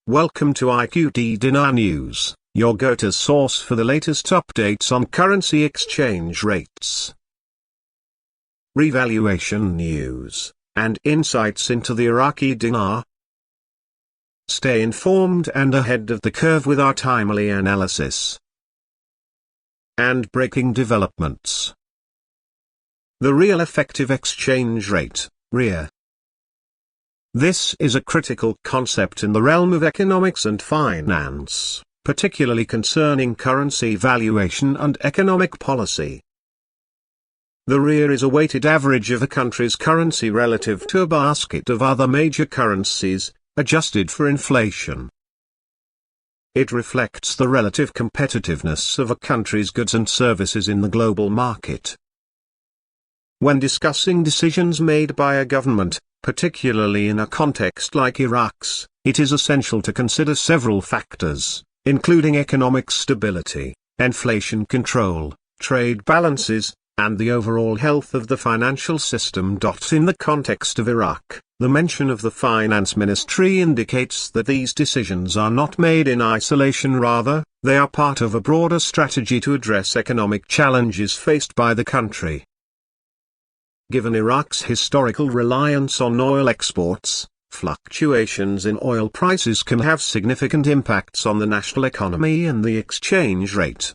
Welcome to IQD Dinar News, your go-to source for the latest updates on currency exchange rates, revaluation news, and insights into the Iraqi dinar. Stay informed and ahead of the curve with our timely analysis and breaking developments. The real effective exchange rate, Reer. This is a critical concept in the realm of economics and finance, particularly concerning currency valuation and economic policy. The Reer is a weighted average of a country's currency relative to a basket of other major currencies, adjusted for inflation. It reflects the relative competitiveness of a country's goods and services in the global market. When discussing decisions made by a government, particularly in a context like Iraq's, it is essential to consider several factors, including economic stability, inflation control, trade balances, and the overall health of the financial system. In the context of Iraq, the mention of the finance ministry indicates that these decisions are not made in isolation, rather, they are part of a broader strategy to address economic challenges faced by the country. Given Iraq's historical reliance on oil exports, fluctuations in oil prices can have significant impacts on the national economy and the exchange rate.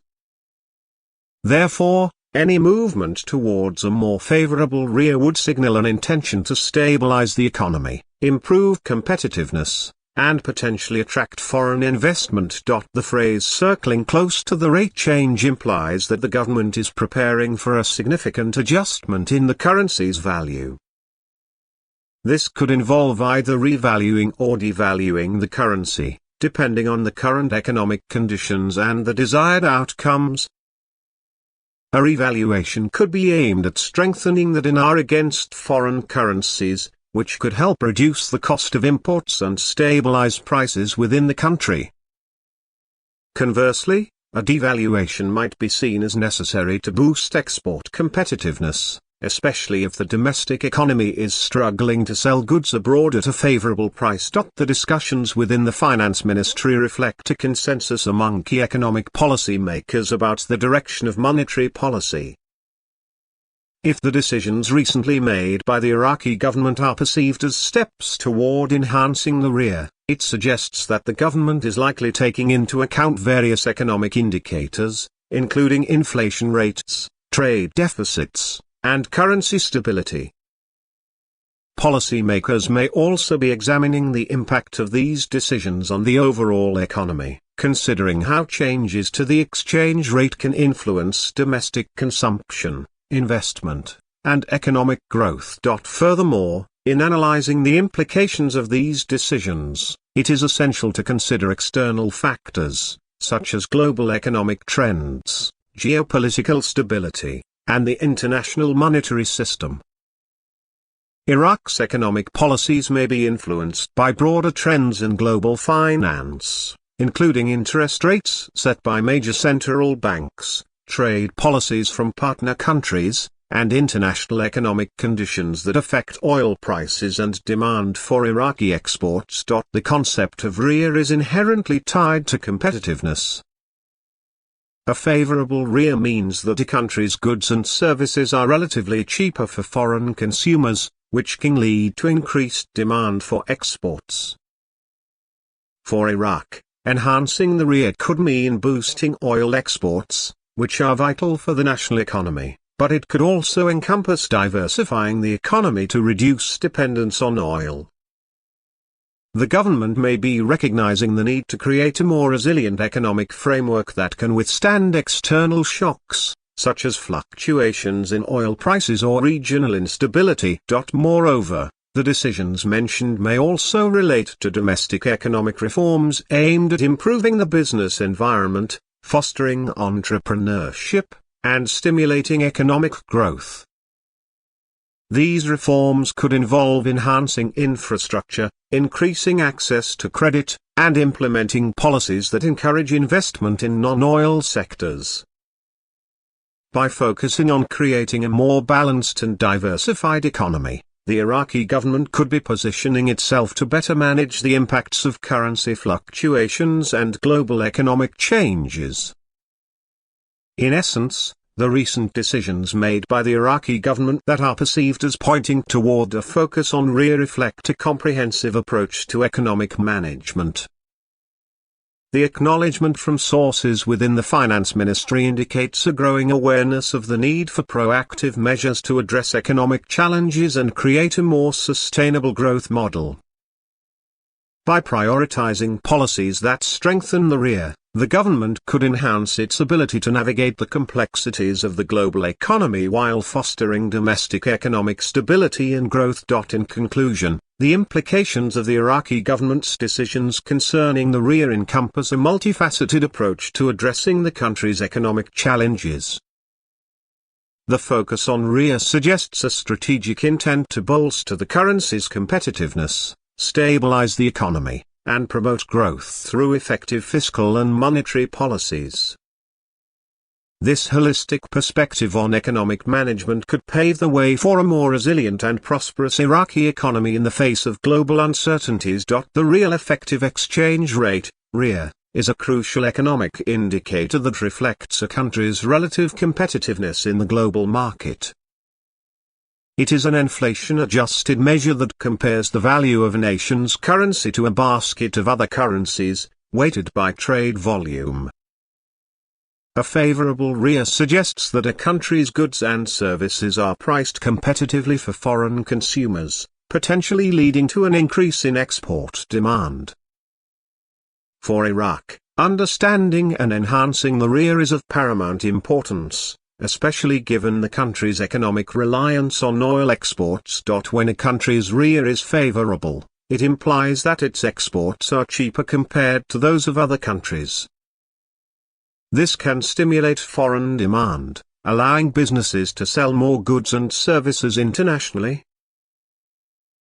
Therefore, any movement towards a more favorable Reer would signal an intention to stabilize the economy, improve competitiveness, and potentially attract foreign investment. The phrase circling close to the rate change implies that the government is preparing for a significant adjustment in the currency's value. This could involve either revaluing or devaluing the currency, depending on the current economic conditions and the desired outcomes. A revaluation could be aimed at strengthening the dinar against foreign currencies, which could help reduce the cost of imports and stabilize prices within the country. Conversely, a devaluation might be seen as necessary to boost export competitiveness, especially if the domestic economy is struggling to sell goods abroad at a favorable price. The discussions within the finance ministry reflect a consensus among key economic policy makers about the direction of monetary policy. If the decisions recently made by the Iraqi government are perceived as steps toward enhancing the Reer, it suggests that the government is likely taking into account various economic indicators, including inflation rates, trade deficits, and currency stability. Policymakers may also be examining the impact of these decisions on the overall economy, considering how changes to the exchange rate can influence domestic consumption, investment, and economic growth. Furthermore, in analyzing the implications of these decisions, it is essential to consider external factors, such as global economic trends, geopolitical stability, and the international monetary system. Iraq's economic policies may be influenced by broader trends in global finance, including interest rates set by major central banks, trade policies from partner countries, and international economic conditions that affect oil prices and demand for Iraqi exports. The concept of Reer is inherently tied to competitiveness. A favorable Reer means that a country's goods and services are relatively cheaper for foreign consumers, which can lead to increased demand for exports. For Iraq, enhancing the Reer could mean boosting oil exports, which are vital for the national economy, but it could also encompass diversifying the economy to reduce dependence on oil. The government may be recognizing the need to create a more resilient economic framework that can withstand external shocks, such as fluctuations in oil prices or regional instability. Moreover, the decisions mentioned may also relate to domestic economic reforms aimed at improving the business environment, fostering entrepreneurship, and stimulating economic growth. These reforms could involve enhancing infrastructure, increasing access to credit, and implementing policies that encourage investment in non-oil sectors. By focusing on creating a more balanced and diversified economy, the Iraqi government could be positioning itself to better manage the impacts of currency fluctuations and global economic changes. In essence, the recent decisions made by the Iraqi government that are perceived as pointing toward a focus on Reer reflect a comprehensive approach to economic management. The acknowledgement from sources within the finance ministry indicates a growing awareness of the need for proactive measures to address economic challenges and create a more sustainable growth model. By prioritizing policies that strengthen the Reer, the government could enhance its ability to navigate the complexities of the global economy while fostering domestic economic stability and growth. In conclusion, the implications of the Iraqi government's decisions concerning the Reer encompass a multifaceted approach to addressing the country's economic challenges. The focus on Reer suggests a strategic intent to bolster the currency's competitiveness, stabilize the economy, and promote growth through effective fiscal and monetary policies. This holistic perspective on economic management could pave the way for a more resilient and prosperous Iraqi economy in the face of global uncertainties. The real effective exchange rate, Reer, is a crucial economic indicator that reflects a country's relative competitiveness in the global market. It is an inflation-adjusted measure that compares the value of a nation's currency to a basket of other currencies, weighted by trade volume. A favorable Reer suggests that a country's goods and services are priced competitively for foreign consumers, potentially leading to an increase in export demand. For Iraq, understanding and enhancing the Reer is of paramount importance, especially given the country's economic reliance on oil exports. When a country's Reer is favorable, it implies that its exports are cheaper compared to those of other countries. This can stimulate foreign demand, allowing businesses to sell more goods and services internationally.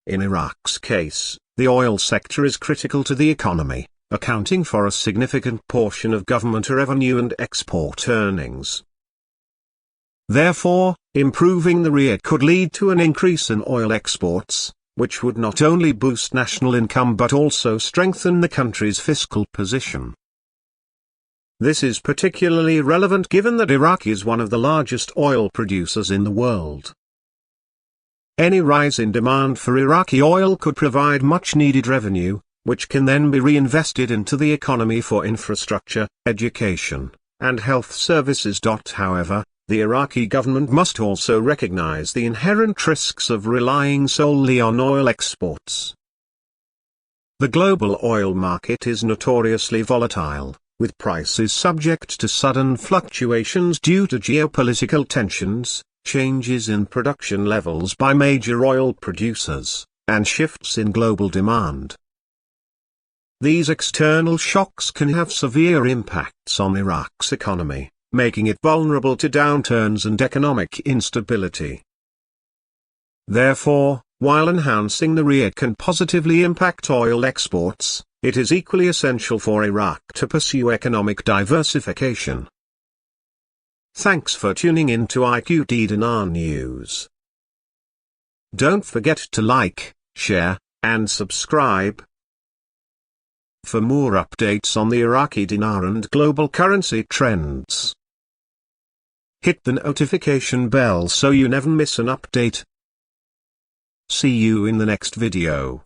In Iraq's case, the oil sector is critical to the economy, accounting for a significant portion of government revenue and export earnings. Therefore, improving the Reer could lead to an increase in oil exports, which would not only boost national income but also strengthen the country's fiscal position. This is particularly relevant given that Iraq is one of the largest oil producers in the world. Any rise in demand for Iraqi oil could provide much-needed revenue, which can then be reinvested into the economy for infrastructure, education, and health services. However, the Iraqi government must also recognize the inherent risks of relying solely on oil exports. The global oil market is notoriously volatile, with prices subject to sudden fluctuations due to geopolitical tensions, changes in production levels by major oil producers, and shifts in global demand. These external shocks can have severe impacts on Iraq's economy, making it vulnerable to downturns and economic instability. Therefore, while enhancing the Reer can positively impact oil exports, it is equally essential for Iraq to pursue economic diversification. Thanks for tuning in to IQD Dinar News. Don't forget to like, share, and subscribe. For more updates on the Iraqi dinar and global currency trends, hit the notification bell so you never miss an update. See you in the next video.